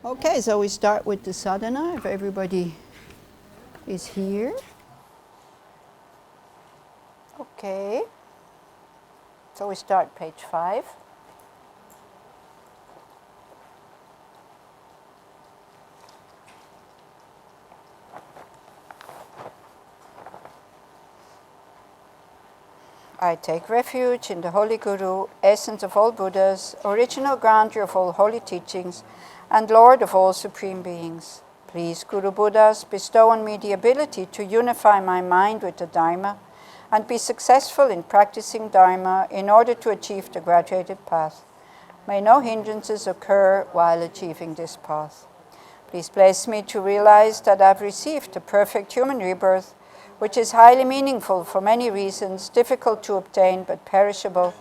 Okay, so we start with the sadhana, if everybody is here. Okay, so we start page 5. I take refuge in the Holy Guru, essence of all Buddhas, original grandeur of all holy teachings, and Lord of all supreme beings. Please, Guru Buddhas, bestow on me the ability to unify my mind with the Dharma and be successful in practicing Dharma in order to achieve the graduated path. May no hindrances occur while achieving this path. Please bless me to realize that I've received the perfect human rebirth, which is highly meaningful for many reasons, difficult to obtain but perishable,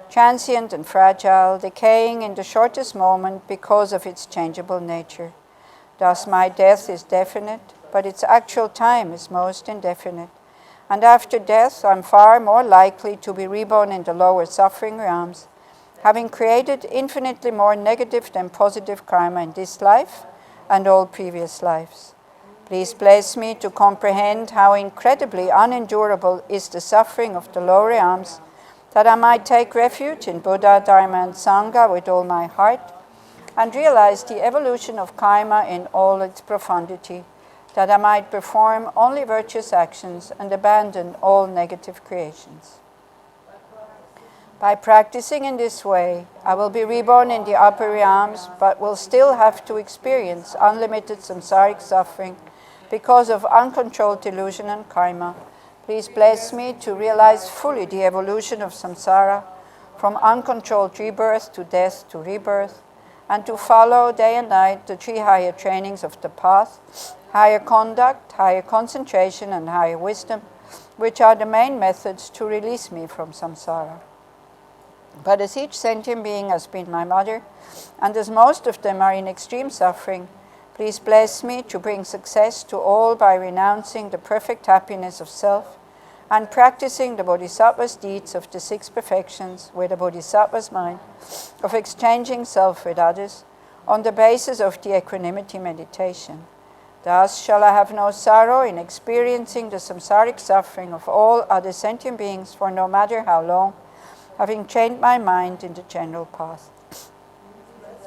transient and fragile, decaying in the shortest moment because of its changeable nature. Thus my death is definite, but its actual time is most indefinite. And after death, I'm far more likely to be reborn in the lower suffering realms, having created infinitely more negative than positive karma in this life and all previous lives. Please bless me to comprehend how incredibly unendurable is the suffering of the lower realms, that I might take refuge in Buddha, Dharma, and Sangha with all my heart, and realize the evolution of karma in all its profundity, that I might perform only virtuous actions and abandon all negative creations. By practicing in this way, I will be reborn in the upper realms, but will still have to experience unlimited samsaric suffering because of uncontrolled delusion and karma. Please bless me to realize fully the evolution of samsara, from uncontrolled rebirth to death to rebirth, and to follow day and night the 3 higher trainings of the path, higher conduct, higher concentration, and higher wisdom, which are the main methods to release me from samsara. But as each sentient being has been my mother, and as most of them are in extreme suffering, please bless me to bring success to all by renouncing the perfect happiness of self and practicing the Bodhisattva's deeds of the 6 perfections with a Bodhisattva's mind, of exchanging self with others on the basis of the equanimity meditation. Thus shall I have no sorrow in experiencing the samsaric suffering of all other sentient beings for no matter how long, having trained my mind in the general path.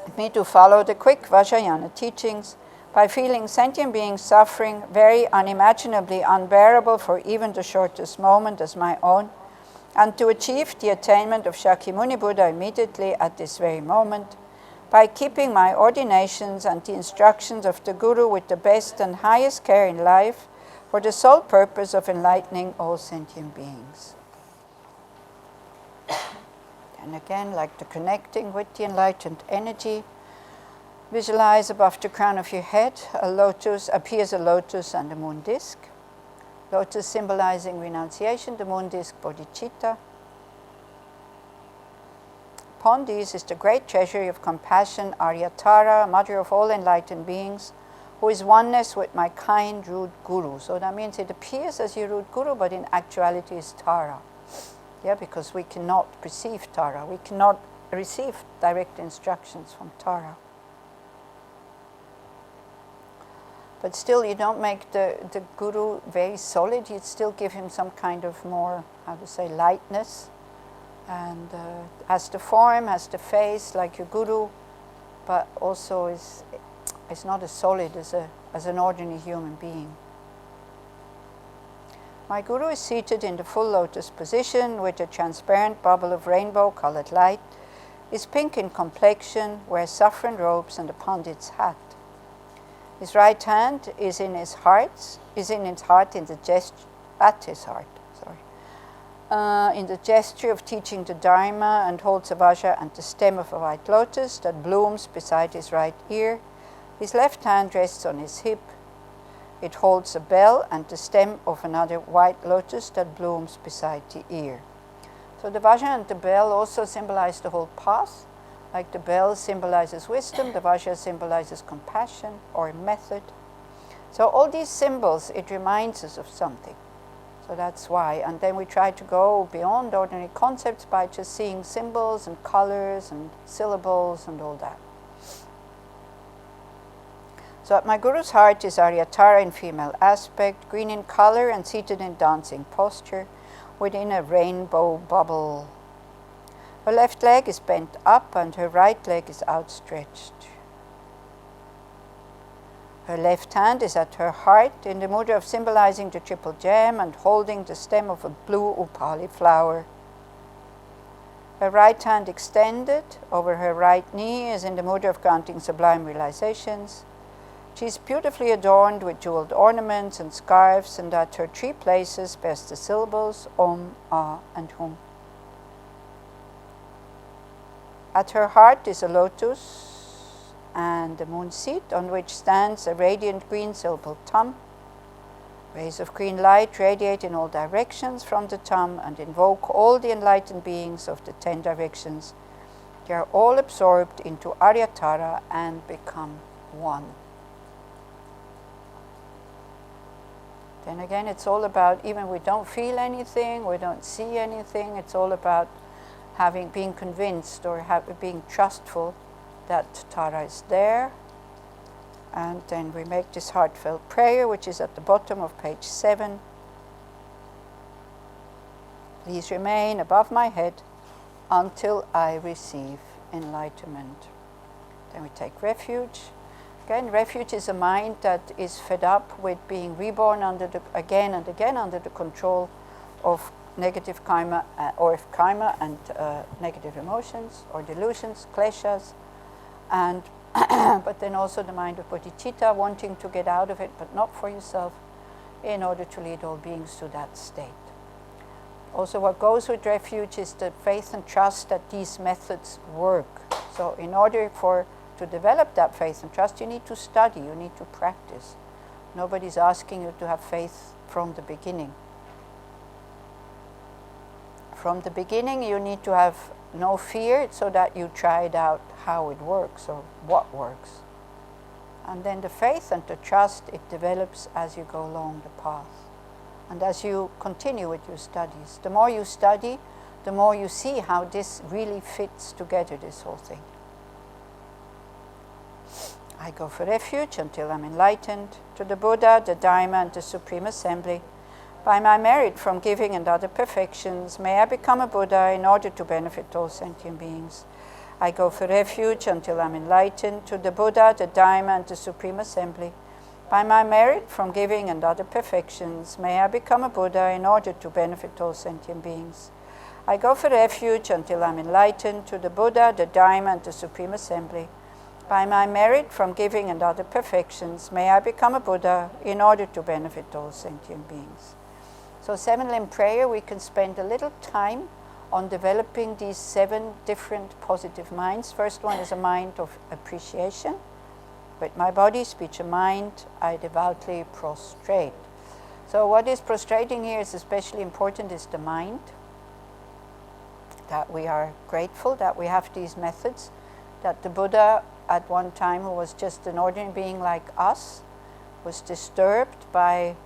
Let me to follow the quick Vajrayana teachings by feeling sentient beings suffering very unimaginably unbearable for even the shortest moment as my own, and to achieve the attainment of Shakyamuni Buddha immediately at this very moment, by keeping my ordinations and the instructions of the Guru with the best and highest care in life for the sole purpose of enlightening all sentient beings. And again, like the connecting with the enlightened energy, visualize above the crown of your head a lotus, appears a lotus and a moon disk. Lotus symbolizing renunciation, the moon disk bodhicitta. Upon these is the great treasury of compassion, Aryatara, mother of all enlightened beings, who is oneness with my kind root Guru. So that means it appears as your root Guru, but in actuality is Tara. Yeah, because we cannot perceive Tara. We cannot receive direct instructions from Tara. But still, you don't make the Guru very solid. You still give him some kind of more, lightness. And has the form, has the face like your Guru, but also is not as solid as an ordinary human being. My Guru is seated in the full lotus position with a transparent bubble of rainbow-colored light, is pink in complexion, wears saffron robes and a pandit's hat. His right hand is in his heart, in the gesture of teaching the Dharma, and holds a vajra and the stem of a white lotus that blooms beside his right ear. His left hand rests on his hip. It holds a bell and the stem of another white lotus that blooms beside the ear. So the vajra and the bell also symbolize the whole path. Like the bell symbolizes wisdom, the vajra symbolizes compassion or method. So all these symbols, it reminds us of something. So that's why. And then we try to go beyond ordinary concepts by just seeing symbols and colors and syllables and all that. So at my Guru's heart is Aryatara in female aspect, green in color and seated in dancing posture within a rainbow bubble. Her left leg is bent up and her right leg is outstretched. Her left hand is at her heart in the mudra of symbolizing the triple gem and holding the stem of a blue upali flower. Her right hand extended over her right knee is in the mudra of granting sublime realizations. She is beautifully adorned with jeweled ornaments and scarves, and at her 3 places bears the syllables Om, Ah, and Hum. At her heart is a lotus and a moon seat on which stands a radiant green syllable Tam. Rays of green light radiate in all directions from the Tam and invoke all the enlightened beings of the 10 directions. They are all absorbed into Aryatara and become one. Then again, it's all about, even we don't feel anything, we don't see anything, it's all about being convinced or being trustful that Tara is there. And then we make this heartfelt prayer, which is at the bottom of page 7. Please remain above my head until I receive enlightenment. Then we take refuge. Again, refuge is a mind that is fed up with being reborn again and again under the control of negative karma, and negative emotions or delusions, kleshas, and but then also the mind of bodhicitta, wanting to get out of it, but not for yourself, in order to lead all beings to that state. Also, what goes with refuge is the faith and trust that these methods work. So in order to develop that faith and trust, you need to study, you need to practice. Nobody's asking you to have faith from the beginning. From the beginning, you need to have no fear so that you try it out how it works or what works. And then the faith and the trust, it develops as you go along the path. And as you continue with your studies, the more you study, the more you see how this really fits together, this whole thing. I go for refuge until I'm enlightened, to the Buddha, the Dharma, and the Supreme Assembly. By my merit from giving and other perfections, may I become a Buddha in order to benefit all sentient beings. I go for refuge until I'm enlightened, to the Buddha, the Dharma, and the Supreme Assembly. By my merit from giving and other perfections, may I become a Buddha in order to benefit all sentient beings. I go for refuge until I'm enlightened, to the Buddha, the Dharma, and the Supreme Assembly. By my merit from giving and other perfections, may I become a Buddha in order to benefit all sentient beings. So 7-limb prayer, we can spend a little time on developing these 7 different positive minds. First one is a mind of appreciation. With my body, speech, and mind, I devoutly prostrate. So what is prostrating here is especially important is the mind. That we are grateful that we have these methods. That the Buddha at one time, who was just an ordinary being like us, was disturbed by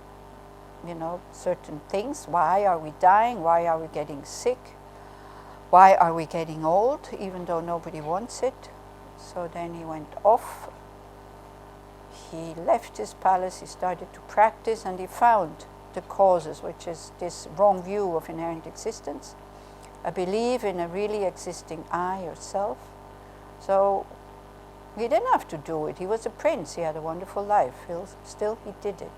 certain things. Why are we dying? Why are we getting sick? Why are we getting old, even though nobody wants it? So then he went off. He left his palace, he started to practice, and he found the causes, which is this wrong view of inherent existence, a belief in a really existing I or self. So he didn't have to do it. He was a prince. He had a wonderful life. Still, he did it.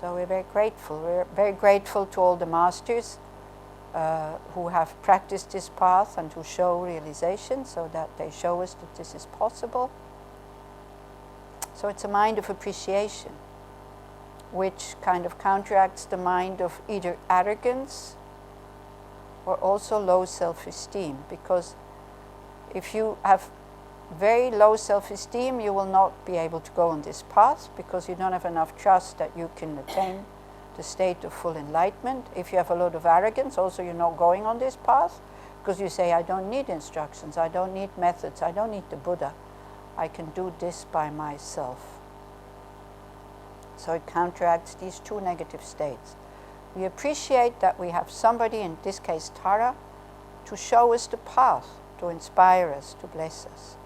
So we're very grateful. We're very grateful to all the masters who have practiced this path and who show realization so that they show us that this is possible. So it's a mind of appreciation, which kind of counteracts the mind of either arrogance or also low self-esteem. Because if you have very low self-esteem, you will not be able to go on this path because you don't have enough trust that you can attain the state of full enlightenment. If you have a lot of arrogance, also you're not going on this path because you say, I don't need instructions, I don't need methods, I don't need the Buddha. I can do this by myself. So it counteracts these 2 negative states. We appreciate that we have somebody, in this case Tara, to show us the path, to inspire us, to bless us.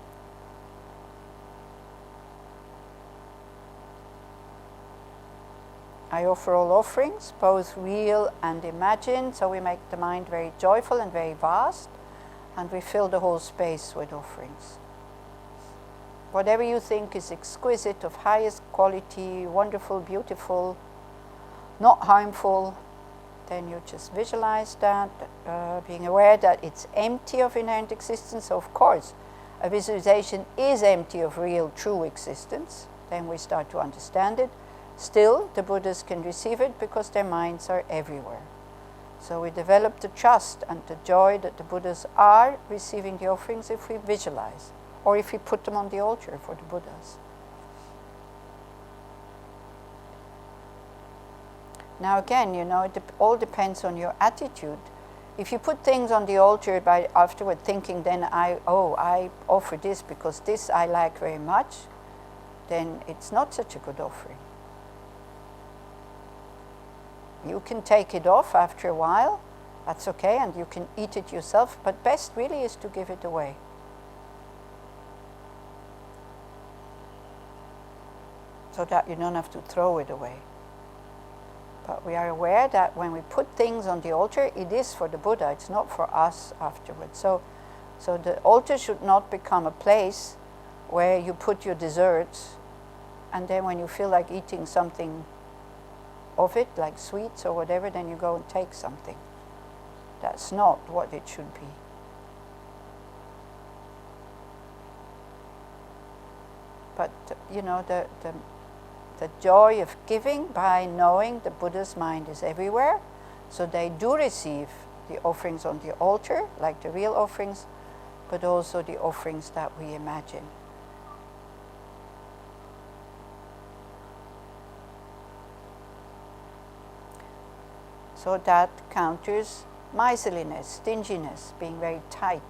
I offer all offerings, both real and imagined, so we make the mind very joyful and very vast, and we fill the whole space with offerings. Whatever you think is exquisite, of highest quality, wonderful, beautiful, not harmful, then you just visualize that, being aware that it's empty of inherent existence. So of course, a visualization is empty of real, true existence. Then we start to understand it. Still, the Buddhas can receive it because their minds are everywhere. So we develop the trust and the joy that the Buddhas are receiving the offerings if we visualize, or if we put them on the altar for the Buddhas. Now again, it all depends on your attitude. If you put things on the altar by afterward thinking, then I offer this because this I like very much, then it's not such a good offering. You can take it off after a while, that's okay, and you can eat it yourself, but best really is to give it away. So that you don't have to throw it away. But we are aware that when we put things on the altar, it is for the Buddha, it's not for us afterwards. So the altar should not become a place where you put your desserts, and then when you feel like eating something of it, like sweets or whatever, then you go and take something. That's not what it should be. But, the joy of giving by knowing the Buddha's mind is everywhere, so they do receive the offerings on the altar, like the real offerings, but also the offerings that we imagine. So that counters miserliness, stinginess, being very tight.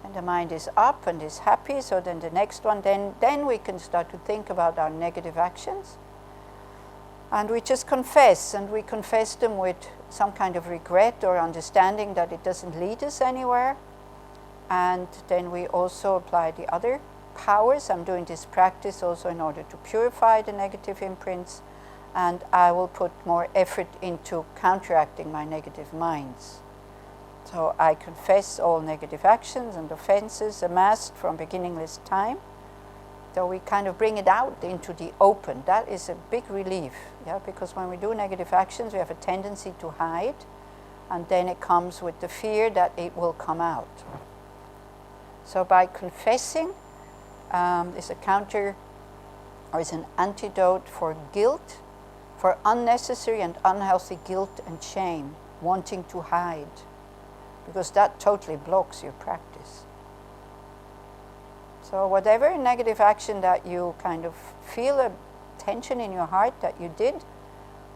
And the mind is up and is happy, so then the next one, then we can start to think about our negative actions. And we just confess, and we confess them with some kind of regret or understanding that it doesn't lead us anywhere. And then we also apply the other powers. I'm doing this practice also in order to purify the negative imprints, and I will put more effort into counteracting my negative minds. So I confess all negative actions and offenses amassed from beginningless time. So we kind of bring it out into the open. That is a big relief, because when we do negative actions, we have a tendency to hide, and then it comes with the fear that it will come out. So by confessing is a counter, or is an antidote for guilt, for unnecessary and unhealthy guilt and shame, wanting to hide, because that totally blocks your practice. So whatever negative action that you kind of feel a tension in your heart that you did,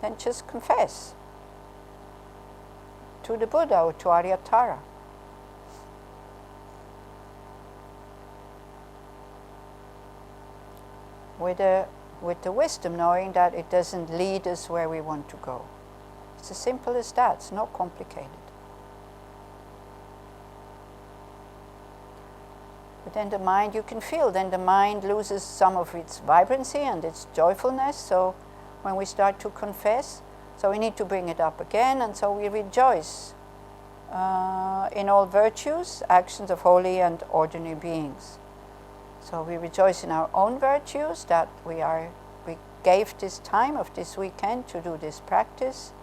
then just confess to the Buddha or to Aryatara. With the wisdom, knowing that it doesn't lead us where we want to go. It's as simple as that. It's not complicated. But then the mind, you can feel, then the mind loses some of its vibrancy and its joyfulness. So when we start to confess, so we need to bring it up again, and so we rejoice in all virtues, actions of holy and ordinary beings. So we rejoice in our own virtues, that we gave this time of this weekend to do this practice,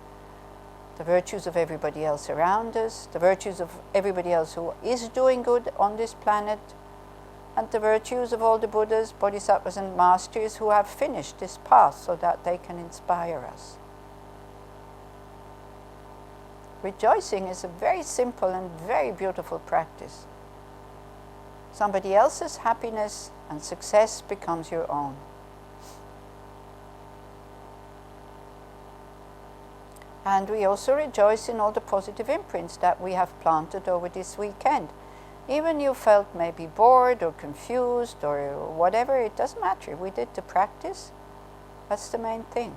the virtues of everybody else around us, the virtues of everybody else who is doing good on this planet, and the virtues of all the Buddhas, Bodhisattvas and Masters who have finished this path so that they can inspire us. Rejoicing is a very simple and very beautiful practice. Somebody else's happiness and success becomes your own. And we also rejoice in all the positive imprints that we have planted over this weekend. Even you felt maybe bored or confused or whatever, it doesn't matter. We did the practice. That's the main thing.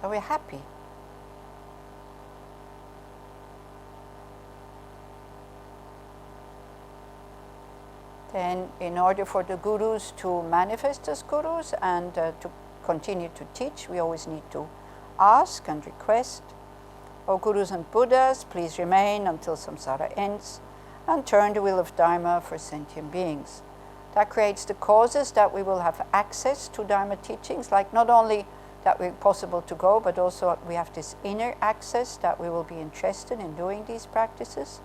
So we're happy. Then, in order for the gurus to manifest as gurus and to continue to teach, we always need to ask and request, O gurus and Buddhas, please remain until samsara ends and turn the wheel of Dharma for sentient beings. That creates the causes that we will have access to Dharma teachings, like not only that we're possible to go, but also we have this inner access that we will be interested in doing these practices,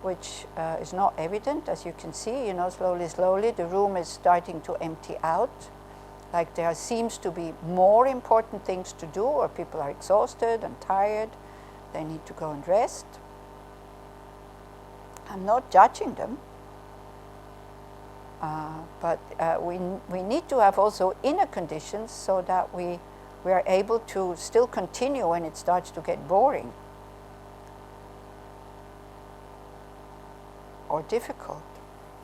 which is not evident. As you can see, slowly the room is starting to empty out. Like there seems to be more important things to do, or people are exhausted and tired. They need to go and rest. I'm not judging them, but we need to have also inner conditions so that we are able to still continue when it starts to get boring or difficult.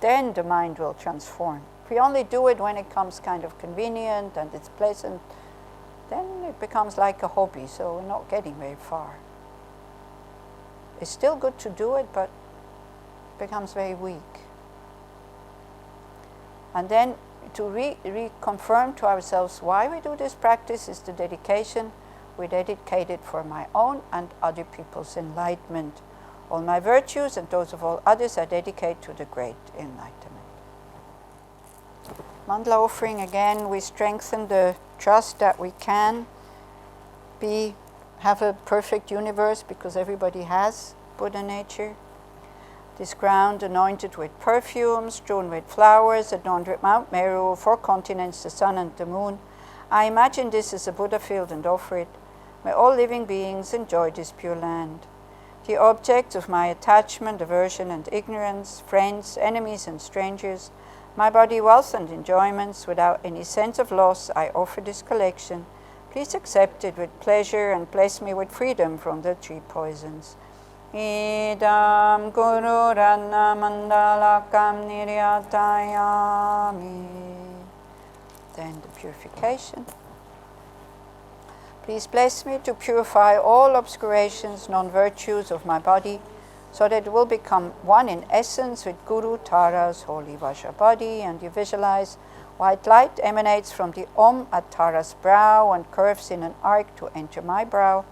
Then the mind will transform. If we only do it when it comes kind of convenient and it's pleasant, then it becomes like a hobby, so we're not getting very far. It's still good to do it, but it becomes very weak. And then to reconfirm to ourselves why we do this practice is the dedication. We dedicate it for my own and other people's enlightenment. All my virtues and those of all others I dedicate to the great enlightenment. Mandala offering again, we strengthen the trust that we can have a perfect universe because everybody has Buddha nature. This ground anointed with perfumes, strewn with flowers, adorned with Mount Meru, 4 continents, the sun and the moon. I imagine this as a Buddha field and offer it. May all living beings enjoy this pure land. The objects of my attachment, aversion and ignorance, friends, enemies and strangers, my body, wealth and enjoyments, without any sense of loss, I offer this collection. Please accept it with pleasure and bless me with freedom from the 3 poisons. Idam Guru Ratna Mandalakam Niryatayami. Then the purification. Please bless me to purify all obscurations, non-virtues of my body, so that it will become one in essence with Guru Tara's holy Vajra body. And you visualize white light emanates from the Om at Tara's brow and curves in an arc to enter my brow.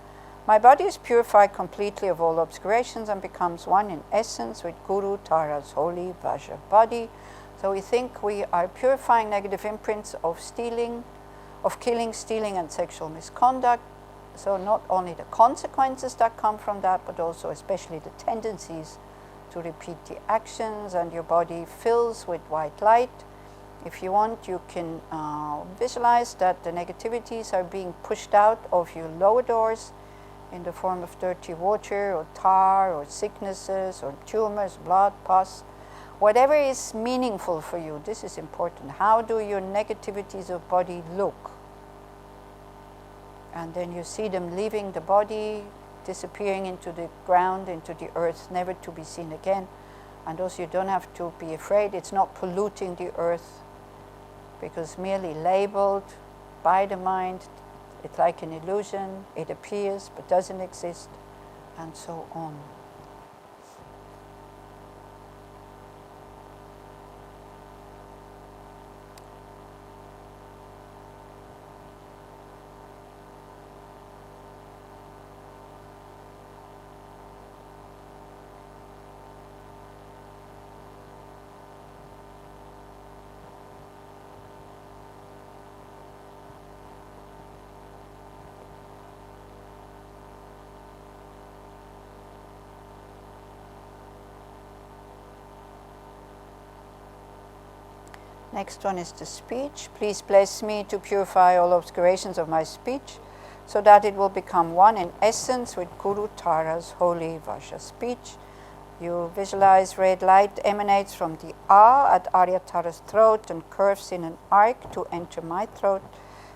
My body is purified completely of all obscurations and becomes one in essence with Guru Tara's holy Vajra body. So we think we are purifying negative imprints of killing, stealing, and sexual misconduct. So not only the consequences that come from that, but also especially the tendencies to repeat the actions, and your body fills with white light. If you want, you can visualize that the negativities are being pushed out of your lower doors in the form of dirty water or tar or sicknesses or tumors, blood, pus, whatever is meaningful for you. This is important. How do your negativities of body look? And then you see them leaving the body, disappearing into the ground, into the earth, never to be seen again. And also you don't have to be afraid. It's not polluting the earth, because merely labeled by the mind, it's like an illusion. It appears but doesn't exist, and so on. Next one is the speech. Please bless me to purify all obscurations of my speech, so that it will become one in essence with Guru Tara's holy Vajra speech. You visualize red light emanates from the A at Arya Tara's throat and curves in an arc to enter my throat.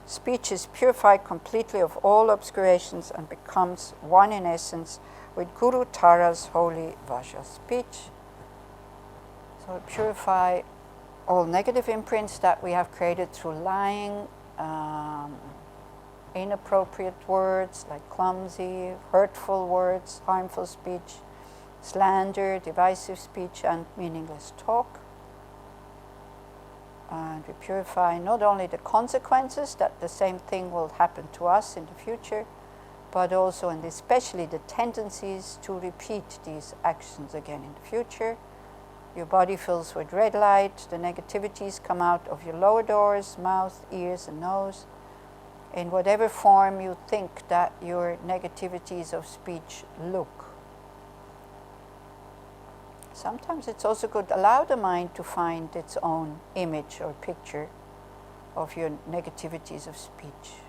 Speech is purified completely of all obscurations and becomes one in essence with Guru Tara's holy Vajra speech. So purify all negative imprints that we have created through lying, inappropriate words like clumsy, hurtful words, harmful speech, slander, divisive speech, and meaningless talk. And we purify not only the consequences that the same thing will happen to us in the future, but also and especially the tendencies to repeat these actions again in the future. Your body fills with red light, the negativities come out of your lower doors, mouth, ears, and nose, in whatever form you think that your negativities of speech look. Sometimes it's also good to allow the mind to find its own image or picture of your negativities of speech.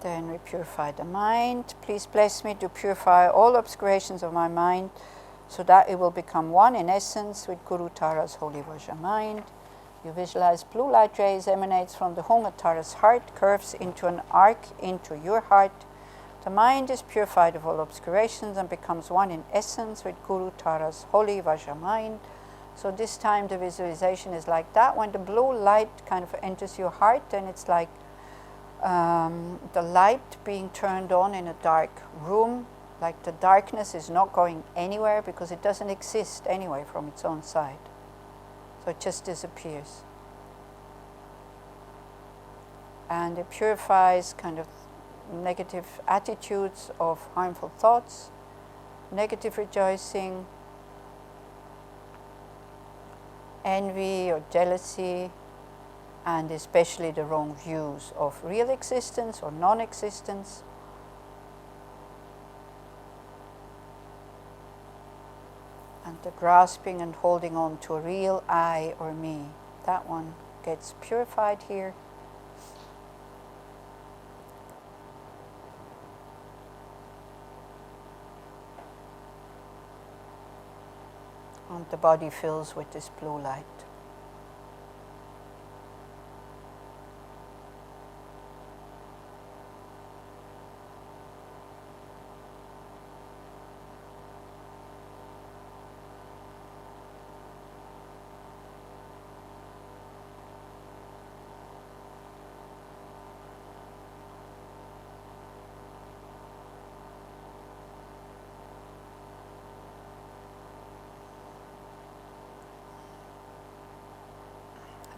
Then we purify the mind. Please bless me to purify all obscurations of my mind so that it will become one in essence with Guru Tara's holy Vajra mind. You visualize blue light rays emanates from the Hunga Tara's heart, curves into an arc into your heart. The mind is purified of all obscurations and becomes one in essence with Guru Tara's holy Vajra mind. So this time the visualization is like that. When the blue light kind of enters your heart, then it's like the light being turned on in a dark room, like the darkness is not going anywhere because it doesn't exist anyway from its own side. So it just disappears. And it purifies kind of negative attitudes of harmful thoughts, negative rejoicing, envy or jealousy, and especially the wrong views of real existence or non-existence. And the grasping and holding on to a real I or me, that one gets purified here. And the body fills with this blue light.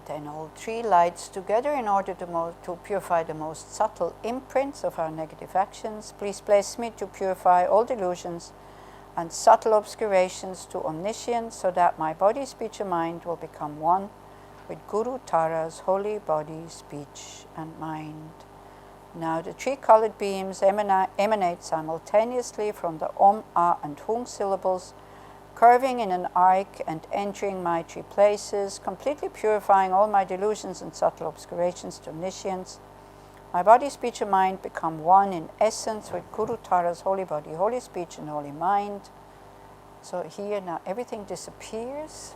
Then all three lights together in order to purify the most subtle imprints of our negative actions. Please bless me to purify all delusions and subtle obscurations to omniscience so that my body, speech and mind will become one with Guru Tara's holy body, speech and mind. Now the three colored beams emanate simultaneously from the Om, Ah and Hung syllables, curving in an arc and entering my three places, completely purifying all my delusions and subtle obscurations to omniscience. My body, speech and mind become one in essence with Guru Tara's holy body, holy speech and holy mind. So here now everything disappears.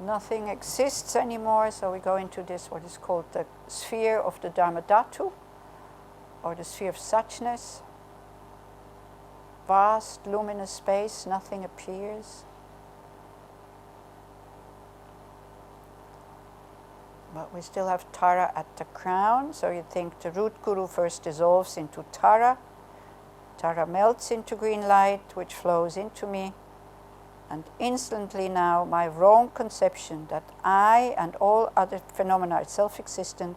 Nothing exists anymore, so we go into this, what is called the sphere of the Dharmadhatu, or the sphere of suchness. Vast, luminous space, nothing appears. But we still have Tara at the crown, so you think the root Guru first dissolves into Tara. Tara melts into green light, which flows into me. and instantly now my wrong conception that I and all other phenomena are self-existent,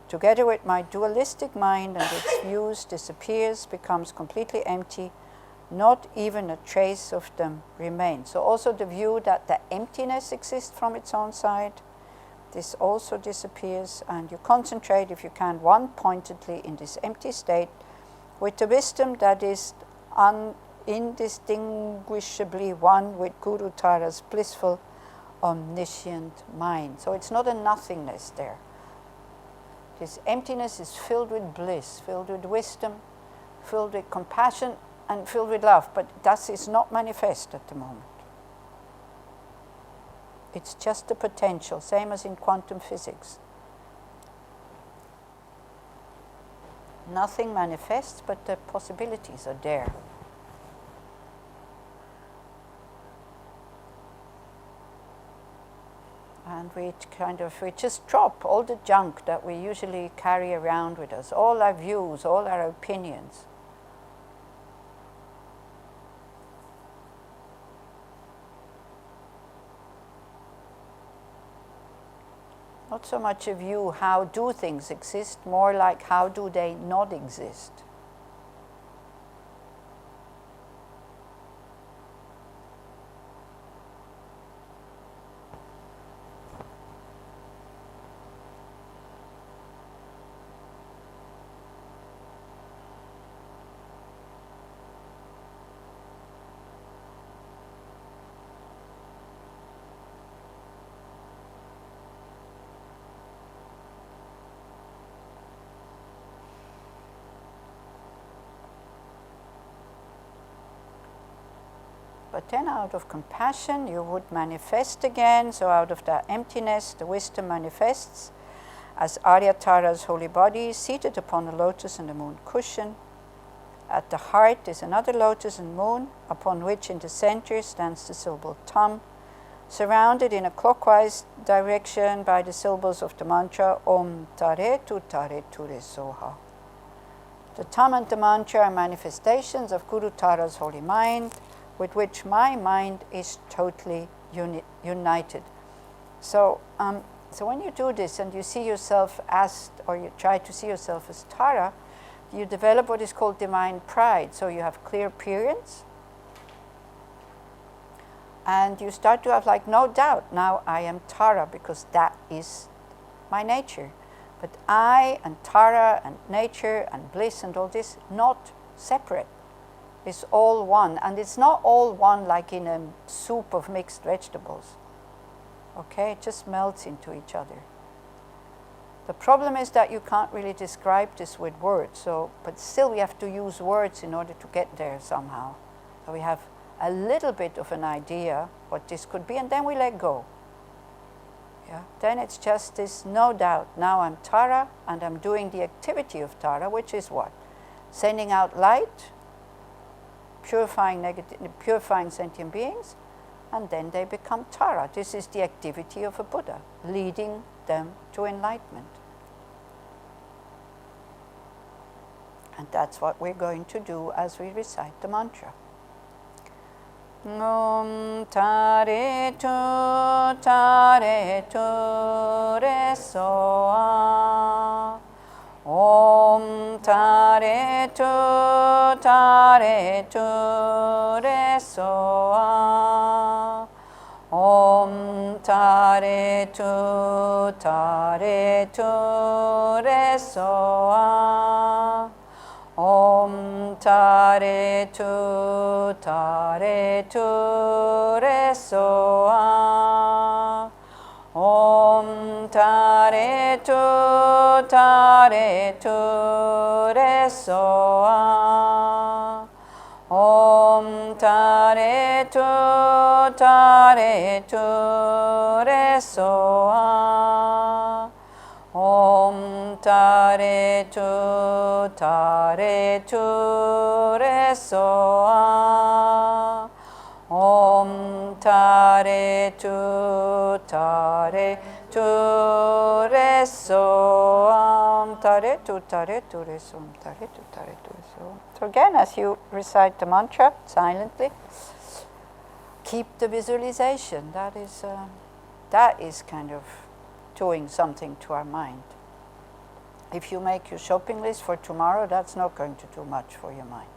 together with my dualistic mind and its views, disappears, becomes completely empty. Not even a trace of them remains. So also the view that the emptiness exists from its own side, this also disappears, and you concentrate, if you can, one-pointedly in this empty state with the wisdom that is indistinguishably one with Guru Tara's blissful, omniscient mind. So it's not a nothingness there. This emptiness is filled with bliss, filled with wisdom, filled with compassion, and filled with love, but that is not manifest at the moment. It's just the potential, same as in quantum physics. Nothing manifests, but the possibilities are there. And we just drop all the junk that we usually carry around with us, all our views, all our opinions. Not so much a view, how do things exist, more like how do they not exist. But then out of compassion you would manifest again, so out of that emptiness the wisdom manifests as Aryatara's holy body seated upon a lotus and a moon cushion. At the heart is another lotus and moon, upon which in the center stands the syllable Tam, surrounded in a clockwise direction by the syllables of the mantra Om Tare Tu Tare Ture Soha. The Tam and the mantra are manifestations of Guru Tara's holy mind, with which my mind is totally united. So when you do this and you see yourself as, or you try to see yourself as Tara, you develop what is called divine pride. So you have clear appearance, and you start to have like no doubt, now I am Tara because that is my nature. But I and Tara and nature and bliss and all this, not separate. It's all one, and it's not all one like in a soup of mixed vegetables. Okay, it just melts into each other. The problem is that you can't really describe this with words, but still we have to use words in order to get there somehow. So we have a little bit of an idea what this could be, and then we let go. Yeah? Then it's just this no doubt, now I'm Tara, and I'm doing the activity of Tara, which is what? Sending out light, purifying sentient beings, and then they become Tara. This is the activity of a Buddha, leading them to enlightenment. And that's what we're going to do as we recite the mantra. Om Tare Tu Re Soa. Om Tare Tu Re Soa. Om Tare Tu Re Soa. Om Tare Tu Re Soa. Om Tare Tu Re Soa. Om Tare Tu Re Soa. Om Tare Tu Re Soa. Om Tare Tu Re Soa. Tare Tu Re Soa. Tare Tu Re Soa. So again, as you recite the mantra silently, keep the visualization. That is kind of doing something to our mind. If you make your shopping list for tomorrow, that's not going to do much for your mind.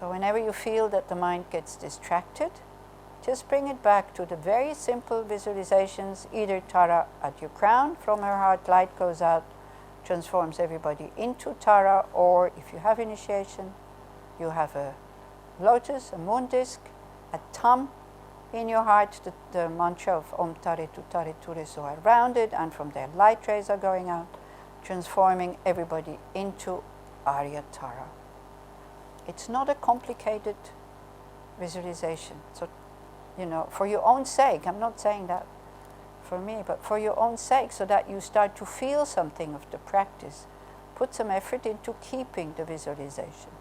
So whenever you feel that the mind gets distracted, just bring it back to the very simple visualizations, either Tara at your crown, from her heart, light goes out, transforms everybody into Tara, or if you have initiation, you have a lotus, a moon disk, a thumb in your heart, the mantra of Om Tare Tu Tare Ture Soa rounded, and from there light rays are going out, transforming everybody into Arya Tara. It's not a complicated visualization. So, for your own sake, I'm not saying that for me, but for your own sake, so that you start to feel something of the practice, put some effort into keeping the visualization.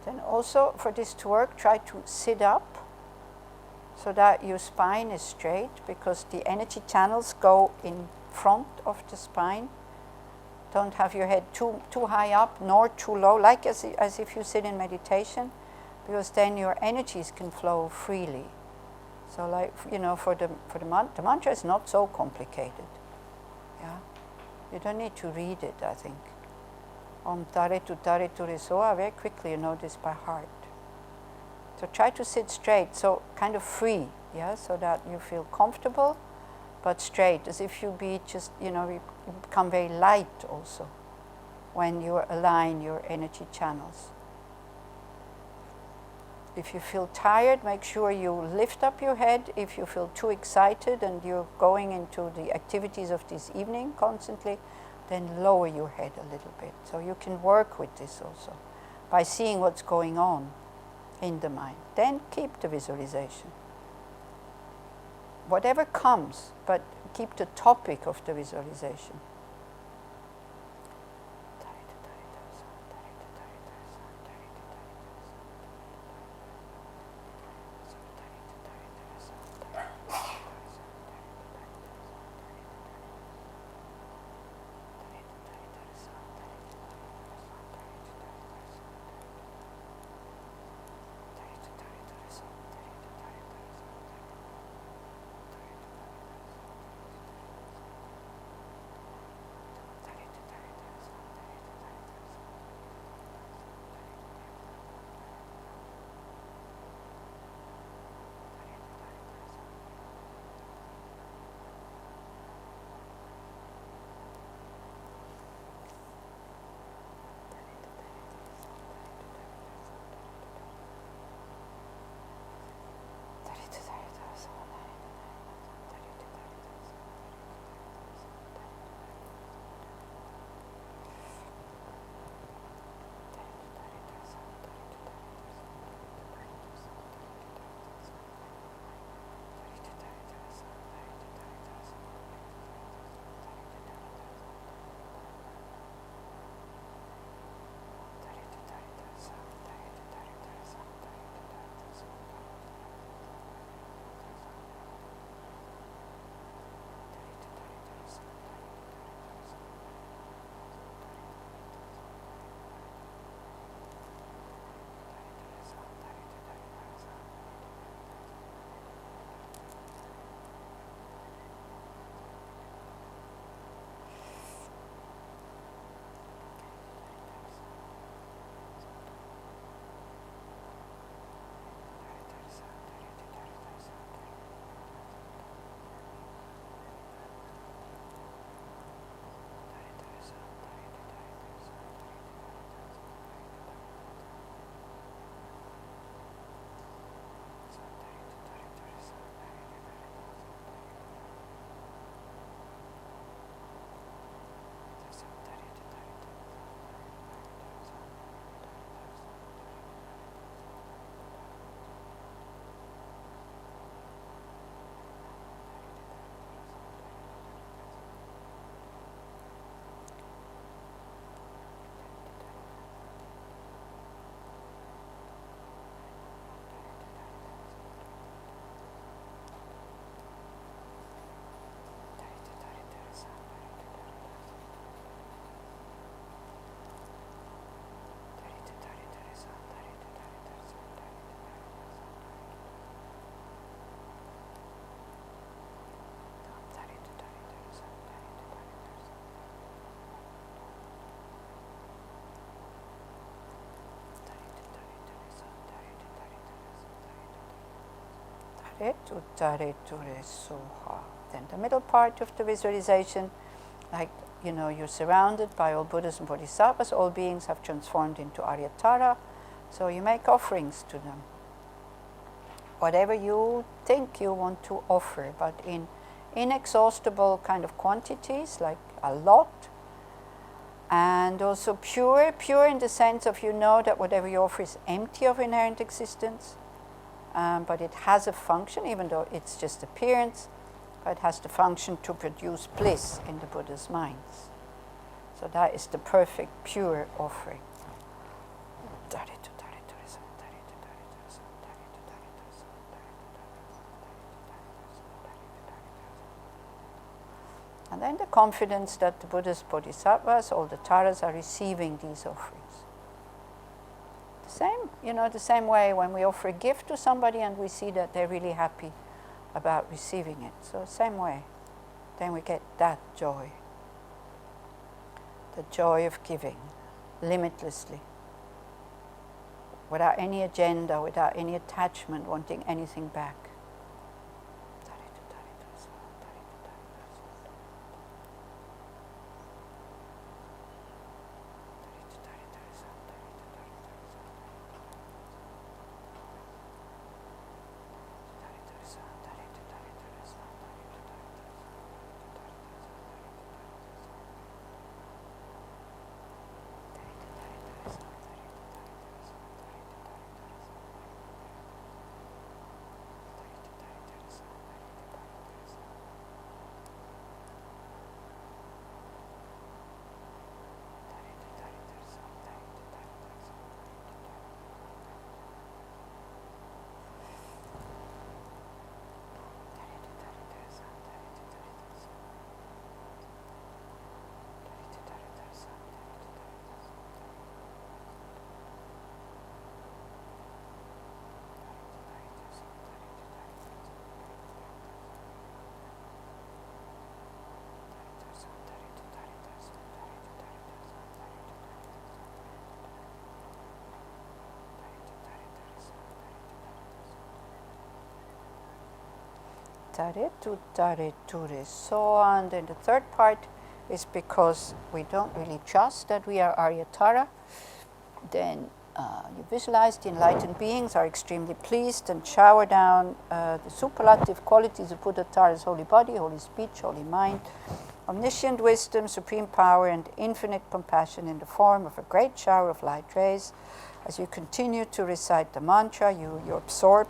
Then also, for this to work, try to sit up so that your spine is straight, because the energy channels go in front of the spine. Don't have your head too high up nor too low, like as if you sit in meditation, because then your energies can flow freely. So like, for the mantra is not so complicated. Yeah, you don't need to read it, I think. Om Tare Tu Tare Ture Soa, very quickly you know this by heart. So try to sit straight, so kind of free, yeah, so that you feel comfortable, but straight, as if you be just, you become very light also when you align your energy channels. If you feel tired, make sure you lift up your head. If you feel too excited and you're going into the activities of this evening constantly, then lower your head a little bit. So you can work with this also by seeing what's going on in the mind. Then keep the visualization. Whatever comes, but keep the topic of the visualization. Taretu taretu resoha. Then the middle part of the visualization, like, you're surrounded by all Buddhas and Bodhisattvas. All beings have transformed into Aryatara, so you make offerings to them. Whatever you think you want to offer, but in inexhaustible kind of quantities, like a lot. And also pure in the sense of that whatever you offer is empty of inherent existence, but it has a function, even though it's just appearance, but it has the function to produce bliss in the Buddha's minds. So that is the perfect, pure offering. And then the confidence that the Buddhas, Bodhisattvas, all the Taras are receiving these offerings. The same way when we offer a gift to somebody and we see that they're really happy about receiving it. So same way, then we get that joy. The joy of giving, limitlessly, without any agenda, without any attachment, wanting anything back. Taretu taretu resoha. And then the third part is because we don't really trust that we are Aryatara. Then you visualize the enlightened beings are extremely pleased and shower down the superlative qualities of Buddha Tara's holy body, holy speech, holy mind, omniscient wisdom, supreme power, and infinite compassion in the form of a great shower of light rays. As you continue to recite the mantra, you absorb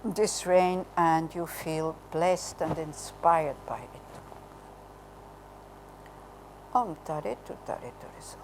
this rain and you feel blessed and inspired by it. Om taretu taretu reso.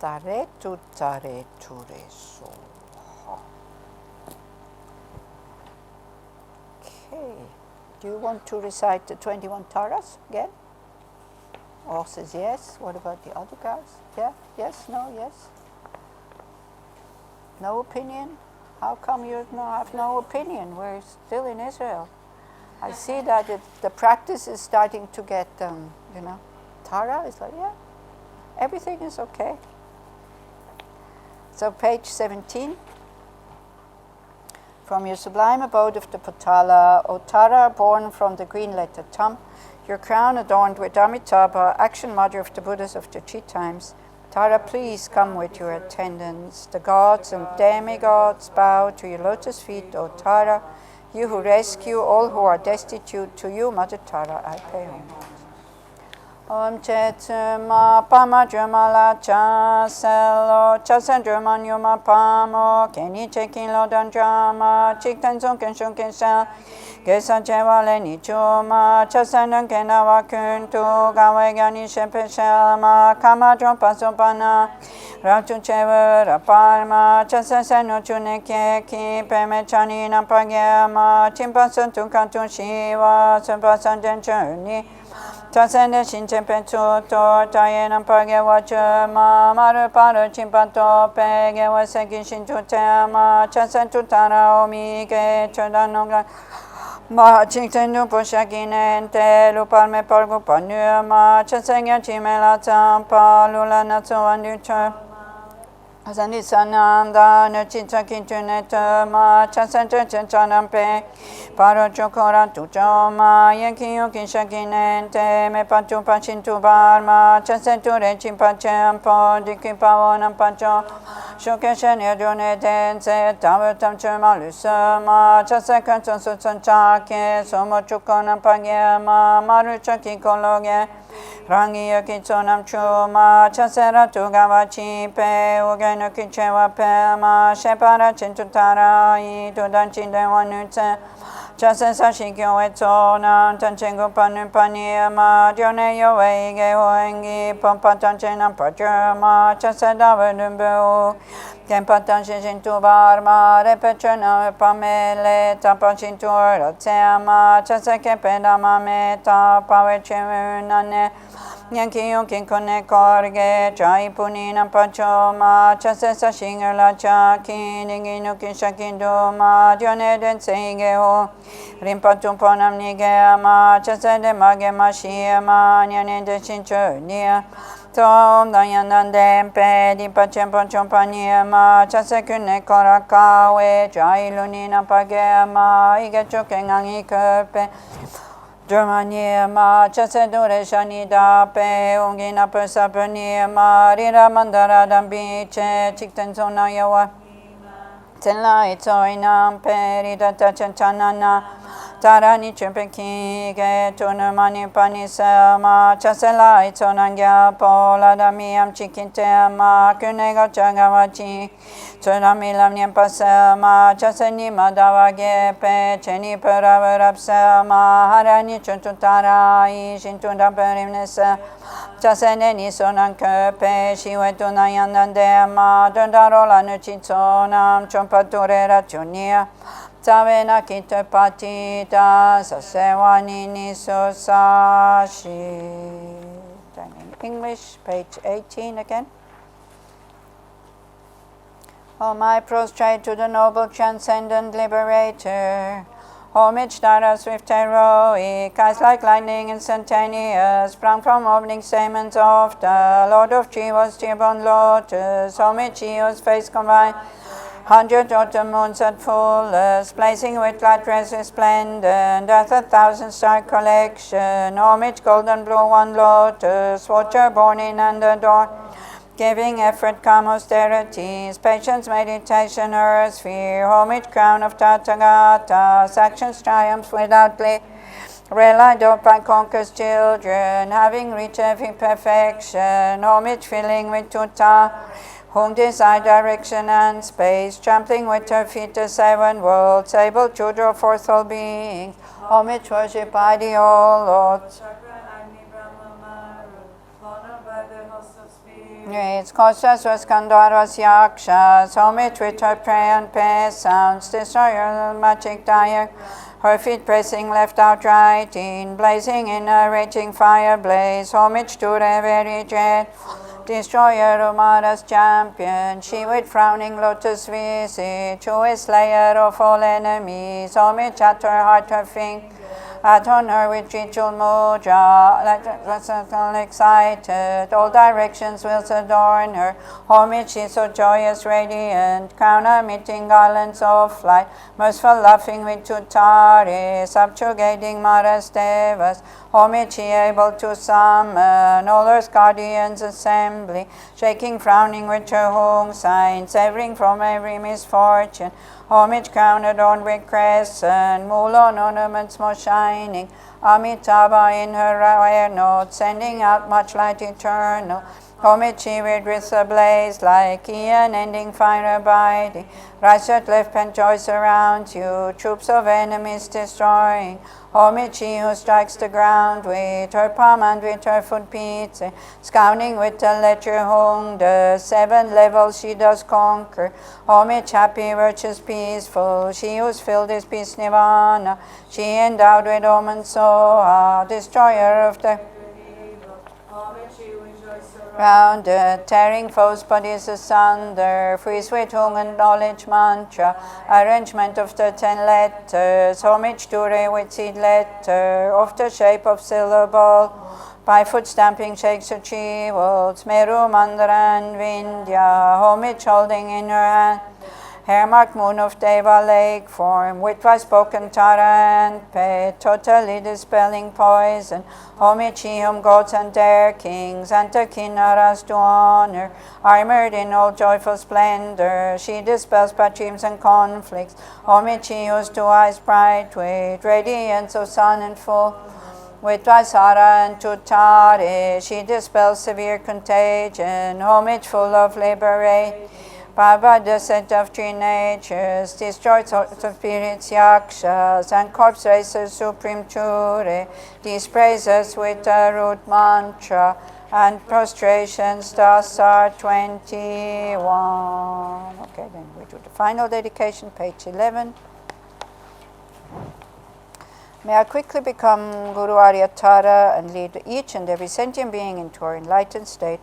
Tare tu tare ture so. Okay. Do you want to recite the 21 taras again? All says yes. What about the other guys? Yeah? Yes? No? Yes? No opinion? How come you have no opinion? We're still in Israel. I see that the practice is starting to get, Tara is like, yeah, everything is okay. So page 17. From your sublime abode of the Patala, O Tara, born from the green letter Tam, your crown adorned with Amitabha, action mother of the Buddhas of the tree times, Tara, please come with your attendants. The gods and demigods bow to your lotus feet, O Tara, you who rescue all who are destitute. To you, Mother Tara, I pay homage. Om Chetuma Pama Jumala Chaselo Chasandruma Nyuma Pamo Keni Chekin Lodan Drama Chikten Sunken Shunken Sel Gesa Jewale Nichuma Chasandan Kenawa Kuntu Gawegani Shepeshelma Kama Drompa Sopana Ratu Chewa Rapalma Chasasano Chuneke Ki Pemechani Nampagema Chimpa Santu Shiva Sampasanjan Churni Tasende Shinchen Petuto, Tayenam Pagewachama, Maru Paru Chimpato, Pegewa Seki Shintutema, Chasentutara Omike, Chodanonga, Chintenu Pushakinente, Lupalme Pargu Panuma, Chasenya Chimela Tampa, Lula Natsu Anducha. Asanisananda, Nachita Kintunetama, Chasenta Chanampe, Paro Chokora Tuchoma, Yankiyo Kishakinente, Mepatu Pachintu Barma, Chasenture Chimpachampo, Dikipawonam Pacho, Shokeshan Yadone Dense, Tawatam Chuma Lusama, Chasekanton Sutsanchake, Somo Chukonam Pagema, Maruchaki Kologe, Rangi Yakitsonam Chuma, Chasera Tugavachi, Pe, Ugeno Kichewa Pema, Shepara Chintutara, Itudanchi Dewanute, Chasesa Shikyo Etona, Tanchengo Panupaniama, Dione Yoege Hoengi, Pompatanchena Pachama, Chaseda Vedumbu, Kempatanchi Shintubarma, Repechana Pamele, Tapachintura Tema, Chaseke Pedama Meta, Pavechunane, Yankee Yokin Kone Korge, Chai Punina Pachoma, Chasesa Shingala Chaki, Ningino Kishakinduma, Dione Densegeo, Rimpatumponam Nigema, Chasede Magema Shiema, Nyane de Chinchunia, Tom Dayanan Dempe, Di Pachempo Chompaniema, Chasekune Korakawe, Chai Lunina Pagema, Igachokengangi Kerpe, Germaniema, Chasedure Shanida Pe, Ungina Persapaniema, Rira Mandara Dambiche, Chiktenzona Yawa, Tenla Itoinam Pe, Rida Tachantanana, Tarani Chempeki, Tunumani Panisema, Chasela Itonanga, Pola Damiam Chikintema, Kunega Chagavachi, Tunamilam Niempasema, Chaseni Madavage, Pe, Cheni Peraverapsema, Harani Chuntutara, Shintunda Perimnesa, Chaseneni Sonanke, Pe, Shiwetunayandandema, Dundarola Nuchitsonam, Chompature Rachunia, Tavena Kite Patita, Sasewani Nisosashi. In English, page 18 again. O my prostrate to the noble transcendent liberator, homage Tara swift heroic, eyes like lightning instantaneous, sprung from opening stamens of the Lord of Jiva's Jibon lotus, homage Eos face combined, 100 autumn moons at fullest, blazing with glad rays resplendent, as 1,000-star collection, homage golden blue one lotus, watcher born in and adored, giving effort calm austerities, patience, meditation, earth sphere, homage crown of Tathagata, actions triumphs without glee, relied upon conquers children, having reached every perfection, homage filling with tuta, whom desire direction and space, trampling with her feet the 7 worlds, able to draw forth all beings, homage worship by the all Lords. Its costas was Kandaras Yakshas, homage with her prayer and pair sounds, destroyer magic dire, her feet pressing left out right in, blazing in a raging fire blaze, homage to the very dread, destroyer Umara's champion, she with frowning lotus visage, who is slayer of all enemies, homage at her heart, her finger, adorn her with ritual mudra, excited, all directions will adorn her, homage is so joyous, radiant, crown her meeting garlands of light, merciful laughing with tutare, subjugating Mara's devas, homage she able to summon, all earth's guardians assembly, shaking, frowning with her home sign, severing from every misfortune, homage crown adorned with crescent, mulon ornaments most shining, Amitabha in her rare note, sending out much light eternal, homage she with a blaze like Ian ending fire abiding, right left and joy surrounds you, troops of enemies destroying, homage she who strikes the ground with her palm and with her foot pizza, scouting with the ledger hung, the 7 levels she does conquer, homage happy, virtuous, peaceful, she who's filled is peace nirvana, she endowed with Om Soha, destroyer of the rounded, tearing foes' bodies asunder, freeze with hung and knowledge mantra, arrangement of the 10 letters, homage to Re with seed letter, of the shape of syllable, by foot stamping shakes her jewels, Meru, Mandara and Vindhya, homage holding in her hand, hair marked moon of Deva lake form, with twice spoken Tara and Pe, totally dispelling poison, homage he whom gods and their kings, and the kinnaras to honor, armored in all joyful splendor, she dispels bad dreams and conflicts, homage he whose 2 eyes bright with radiance of sun and full, with Vaisara and Tutare, she dispels severe contagion, homage full of liberation, Baba, the set of 3 natures, destroyed sorts of spirits, yakshas, and corpse racers, supreme chure, these praises with a root mantra, and prostrations thus are 21. Okay, then we do the final dedication, page 11. May I quickly become Guru Aryatara and lead each and every sentient being into our enlightened state.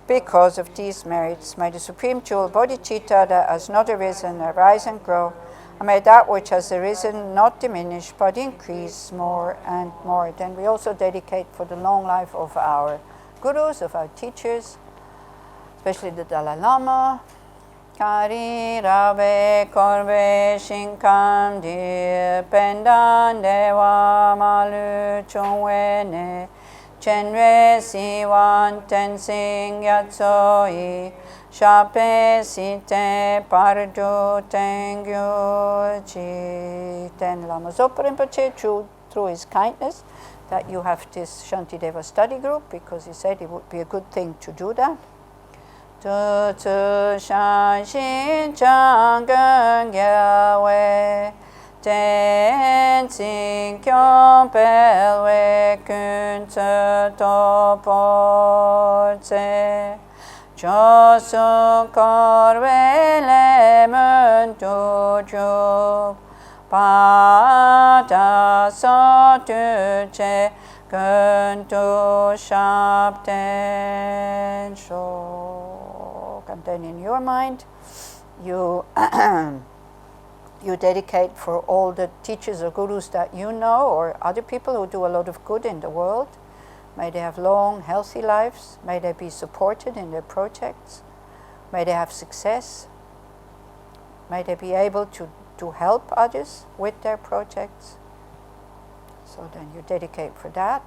Because of these merits, may the Supreme Jewel Bodhicitta that has not arisen arise and grow, and may that which has arisen not diminish but increase more and more. Then we also dedicate for the long life of our gurus, of our teachers, especially the Dalai Lama. Kari Rabe Korbe Shinkam Dir Pendan Dewa Malu Chungwene Chenre Siwan Tensing Yatsoi Shape Site Pardu Tengyuji. Then Lama Zopa Rinpoche, through his kindness, that you have this Shantideva study group, because he said it would be a good thing to do that. Tu tsu shan shin chang gang ya we ten sing kyong pel we kun tsu to po tse cho su kor we le mun tu ju pa ta so tu che kun tu shap ten sho. And then in your mind, you you dedicate for all the teachers or gurus that you know, or other people who do a lot of good in the world. May they have long, healthy lives. May they be supported in their projects. May they have success. May they be able to help others with their projects. So then you dedicate for that.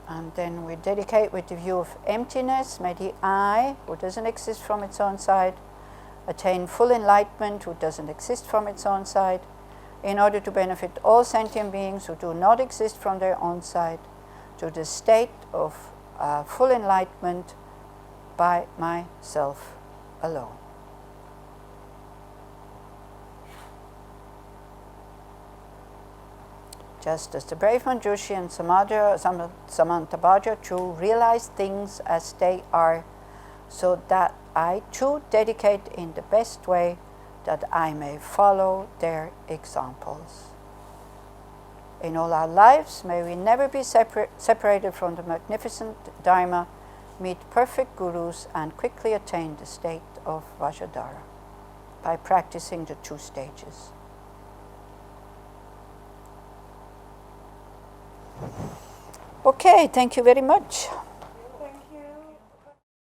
And then we dedicate with the view of emptiness. May the I, who doesn't exist from its own side, attain full enlightenment, who doesn't exist from its own side, in order to benefit all sentient beings who do not exist from their own side, to the state of full enlightenment by myself alone. just as the brave Manjushri and Samantabhaja too realize things as they are, so that I too dedicate in the best way, that I may follow their examples. In all our lives, may we never be separated from the magnificent Dharma, meet perfect gurus, and quickly attain the state of Vajradhara by practicing the 2 stages. Okay, thank you very much.